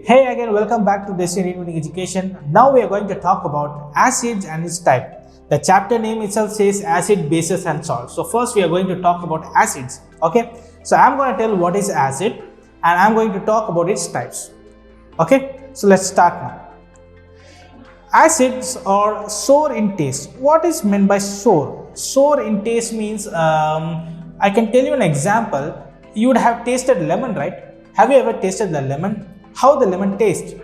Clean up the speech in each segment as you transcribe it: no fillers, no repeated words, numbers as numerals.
Hey again, welcome back to Destiny Reinventing Education. Now we are going to talk about acids and its type. The chapter name itself says acid, bases and salts. So first we are going to talk about acids. Okay, so I'm going to tell what is acid and I'm going to talk about its types. Okay, so let's start now. Acids are sour in taste. What is meant by sour? Sour in taste means, I can tell you an example. You would have tasted lemon, right? Have you ever tasted the lemon? How the lemon tastes?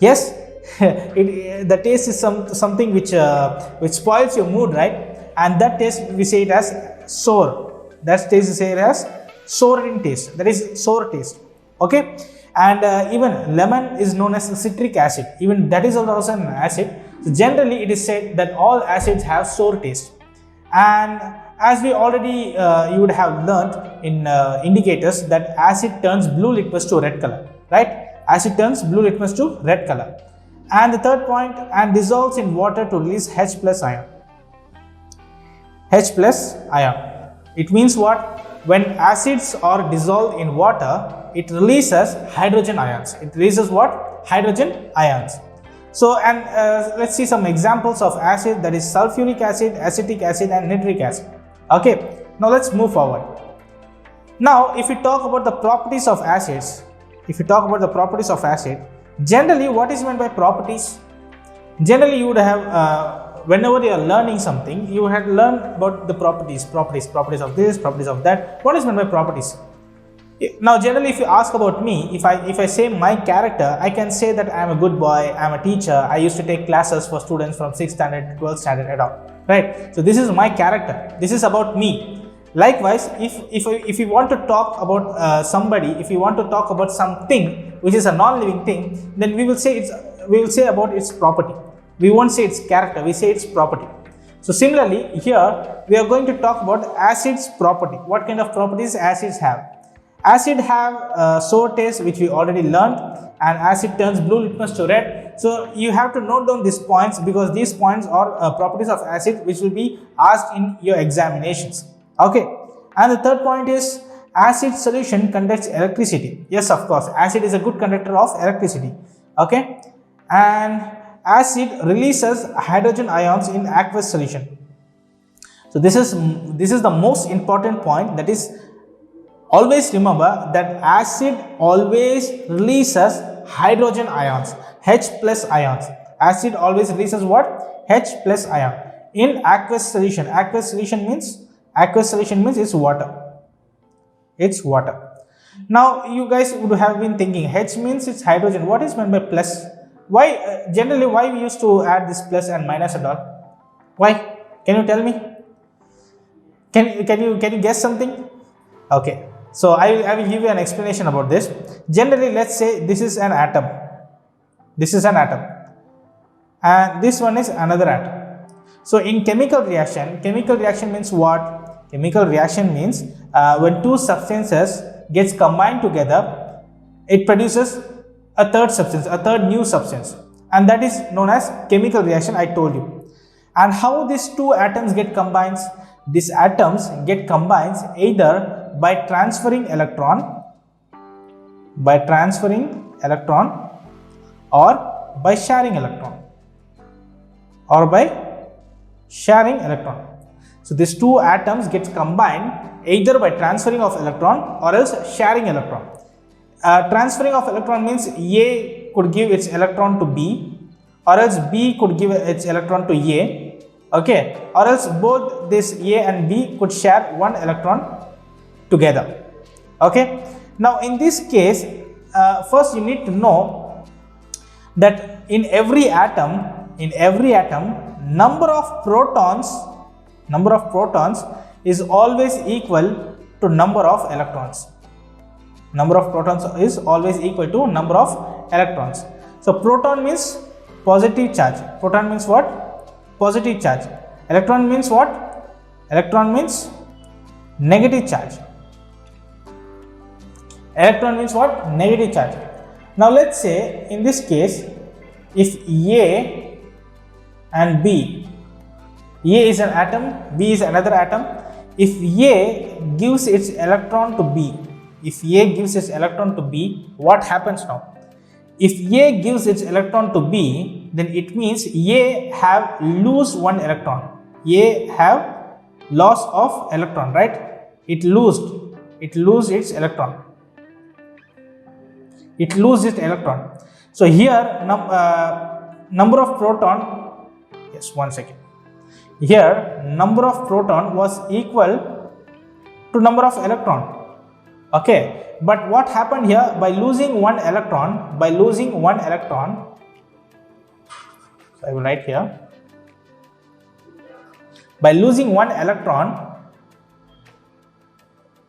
Yes, the taste is something which spoils your mood, right? And that taste we say it as sour. That taste we say it as sour in taste. That is sour taste. Okay, and even lemon is known as citric acid. Even that is also an acid. So generally, it is said that all acids have sour taste. And as we already you would have learnt in indicators that acid turns blue litmus to red color, right? Acid turns blue litmus to red color. And the third point, and dissolves in water to release H plus ion. H plus ion. It means what? When acids are dissolved in water, it releases hydrogen ions. It releases what? Hydrogen ions. So, and let's see some examples of acid, that is sulfuric acid, acetic acid and nitric acid. Okay, now let's move forward. Now, if we talk about the properties of acids, generally what is meant by properties? Generally you would have, whenever you are learning something, you had learned about the properties of this, properties of that. What is meant by properties? Now generally if you ask about me, if I say my character, I can say that I am a good boy, I am a teacher, I used to take classes for students from 6th standard to 12th standard and all, right? So this is my character, this is about me. Likewise, if you want to talk about somebody, if you want to talk about something which is a non-living thing, then we will say about its property. We won't say its character, we say its property. So similarly, here we are going to talk about acids property. What kind of properties acids have? Acid have sour taste, which we already learned, and acid turns blue litmus to red. So you have to note down these points because these points are properties of acid which will be asked in your examinations. Okay, and the third point is acid solution conducts electricity. Yes, of course, acid is a good conductor of electricity. Okay, and acid releases hydrogen ions in aqueous solution. So this is the most important point, that is, always remember that acid always releases hydrogen ions, H plus ions. Acid always releases what? H plus ion in aqueous solution. Aqueous solution means it's water. It's water. Now you guys would have been thinking H means it's hydrogen. What is meant by plus? Why generally why we used to add this plus and minus and all? Why? Can you tell me? Can you guess something? Okay. So I will give you an explanation about this. Generally, let's say this is an atom. This is an atom. And this one is another atom. So in chemical reaction means what? Chemical reaction means when two substances gets combined together, it produces a third substance, a third new substance. And that is known as chemical reaction, I told you. And how these two atoms get combined? These atoms get combined either by transferring electron or by sharing electron So these two atoms get combined either by transferring of electron or else sharing electron. Transferring of electron means A could give its electron to B, or else B could give its electron to A, okay, or else both this A and B could share one electron together. Okay, now in this case, first you need to know that in every atom, number of protons is always equal to number of electrons. Number of protons is always equal to number of electrons. So proton means positive charge. Proton means what? Positive charge. Electron means what? Electron means negative charge. Electron means what? Negative charge. Now let's say in this case, if A and B, A is an atom, B is another atom. If A gives its electron to B, what happens now? if A gives its electron to B, then it means A have lose one electron. A have loss of electron, right? It lose its electron. It loses its electron. So here number of proton, yes, 1 second. Here number of proton was equal to number of electron. Okay, but what happened here? By losing one electron, so I will write here, by losing one electron,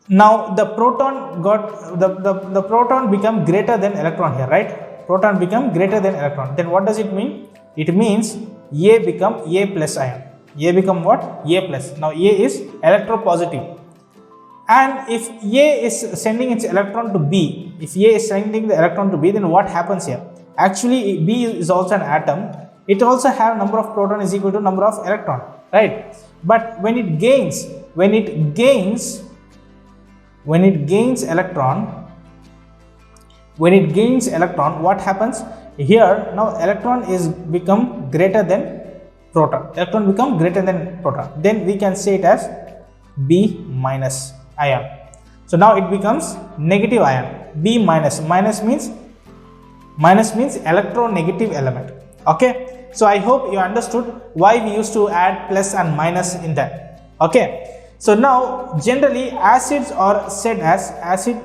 now the proton got the proton become greater than electron here, right? Proton become greater than electron. Then what does it mean? It means A become A plus ion. A become what? A plus. Now A is electropositive. And if A is sending its electron to B, then what happens here? Actually, B is also an atom. It also have number of proton is equal to number of electron, right? But when it gains electron, what happens? Here now electron is become greater than proton. Then we can say it as B minus ion. So now it becomes negative ion. B minus means electronegative element. Okay, so I hope you understood why we used to add plus and minus in that. Okay, so now generally acids are said as acid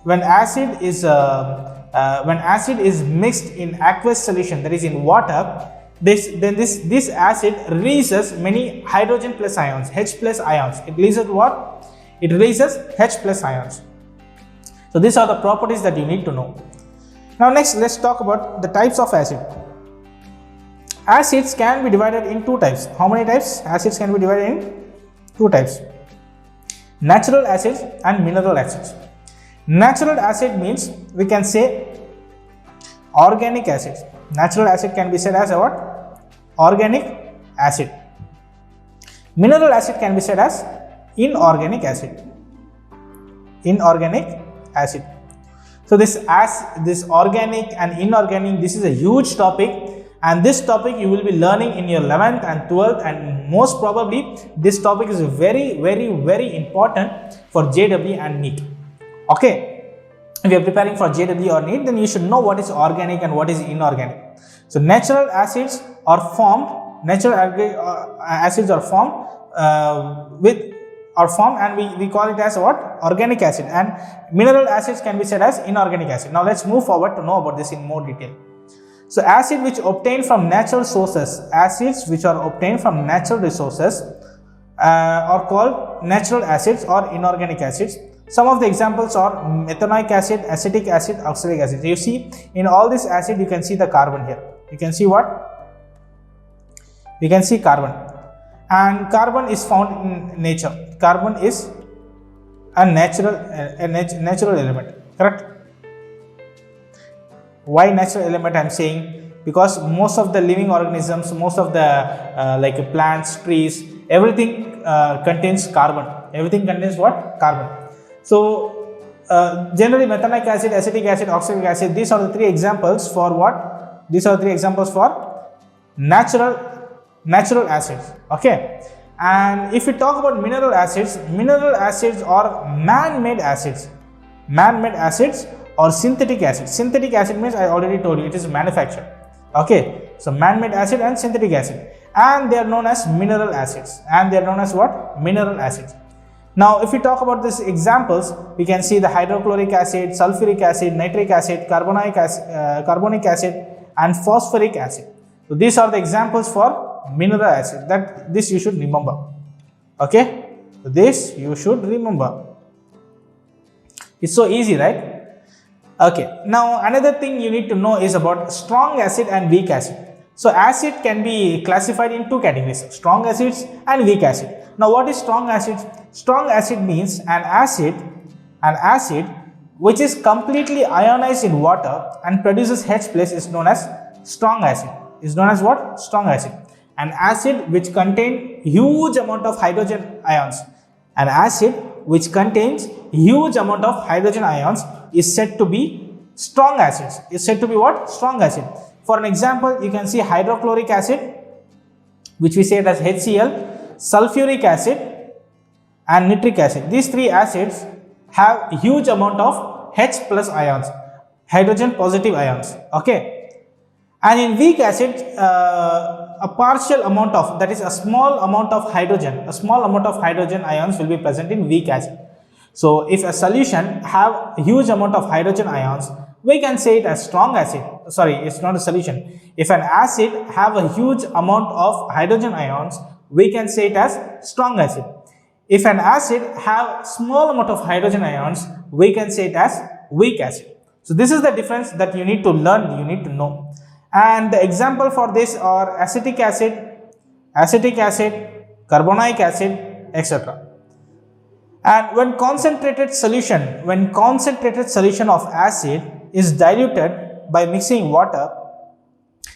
when acid is mixed in aqueous solution, that is in water. This acid releases many hydrogen plus ions, H plus ions. It releases what? It releases H plus ions. So these are the properties that you need to know. Now next, let's talk about the types of acid. Acids can be divided in two types. How many types? Acids can be divided in two types: natural acids and mineral acids. Natural acid means we can say organic acids. Natural acid can be said as what? Organic acid. Mineral acid can be said as inorganic acid. So this organic and inorganic, this is a huge topic, and this topic you will be learning in your 11th and 12th, and most probably this topic is very, very, very important for JW and NEET. Okay, if you are preparing for JW or NEET, then you should know what is organic and what is inorganic. So natural acids are formed, and we call it as what? Organic acid. And mineral acids can be said as inorganic acid. Now let's move forward to know about this in more detail. So acid which obtained from natural sources, acids which are obtained from natural resources are called natural acids or inorganic acids. Some of the examples are methanoic acid, acetic acid, oxalic acid. You see in all this acid you can see the carbon here. You can see what? We can see carbon. And carbon is found in nature. Carbon is a natural element, correct? Why natural element I am saying? Because most of the living organisms, most of the like plants, trees, everything contains carbon. Everything contains what? Carbon. So generally methanoic acid, acetic acid, oxalic acid, these are the three examples for what? These are three examples for natural acids. Okay, and if we talk about mineral acids are man-made acids. Man-made acids or synthetic acid. Synthetic acid means I already told you it is manufactured. Okay, so man-made acid and synthetic acid, and they are known as mineral acids. And they are known as what? Mineral acids. Now if we talk about these examples, we can see the hydrochloric acid, sulfuric acid, nitric acid, carbonic acid and phosphoric acid. So these are the examples for mineral acid. That this you should remember. Okay, this you should remember. It's so easy, right? Okay, now another thing you need to know is about strong acid and weak acid. So acid can be classified in two categories: strong acids and weak acid. Now what is strong acid? Strong acid means an acid which is completely ionized in water and produces H plus is known as strong acid. Is known as what? Strong acid. An acid which contains huge amount of hydrogen ions. An acid which contains huge amount of hydrogen ions is said to be strong acids. Is said to be what? Strong acid. For an example, you can see hydrochloric acid, which we say it as HCl, sulfuric acid and nitric acid. These three acids have huge amount of H plus ions, hydrogen positive ions. Okay, and in weak acid, a partial amount of, that is a small amount of hydrogen, ions will be present in weak acid. So if a solution have huge amount of hydrogen ions, we can say it as strong acid. Sorry, it's not a solution. If an acid have a huge amount of hydrogen ions, we can say it as strong acid. If an acid have small amount of hydrogen ions, we can say it as weak acid. So this is the difference that you need to learn, you need to know. And the example for this are acetic acid, carbonic acid, etc. And when concentrated solution of acid is diluted by mixing water,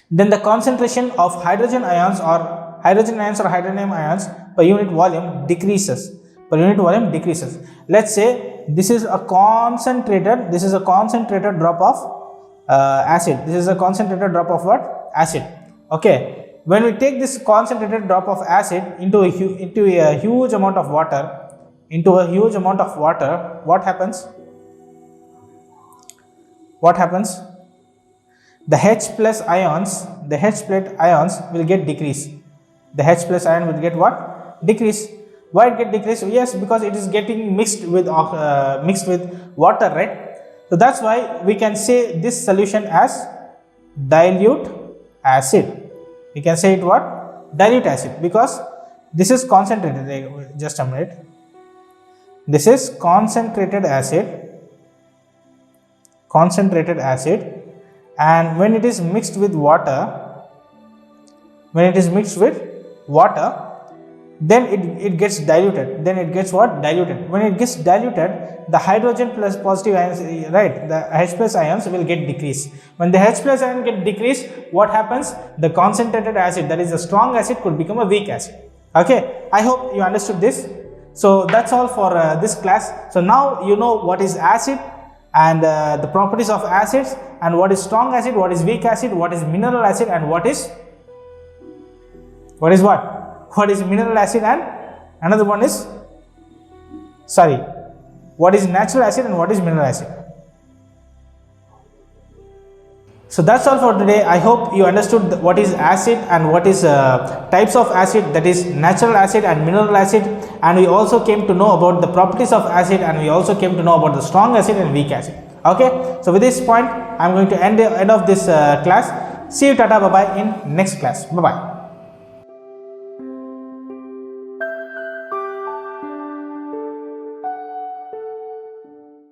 then the concentration of hydrogen ions or hydronium ions per unit volume decreases. Let's say this is a concentrated drop of acid. This is a concentrated drop of what? Acid. Okay. When we take this concentrated drop of acid into a huge amount of water, what happens? The H plus ions will get decreased. The H plus ion will get what? Decrease. Why it get decreased? Yes, because it is getting mixed with water, right? So that's why we can say this solution as dilute acid. We can say it what? Dilute acid, because this is concentrated. Just a minute. This is concentrated acid, and when it is mixed with water, then it gets diluted. Then it gets what? Diluted. When it gets diluted, the hydrogen plus positive ions, right, the H plus ions will get decreased. When the H plus ion get decreased, what happens? The concentrated acid, that is a strong acid, could become a weak acid. Okay, I hope you understood this. So that's all for this class. So now you know what is acid and the properties of acids, and what is strong acid, what is weak acid, what is mineral acid, and what is mineral acid, and another one is, what is natural acid and what is mineral acid. So that's all for today. I hope you understood what is acid and what is types of acid, that is natural acid and mineral acid, and we also came to know about the properties of acid, and we also came to know about the strong acid and weak acid. Okay, so with this point I am going to end of this class. See you, tata, bye bye in next class. Bye bye.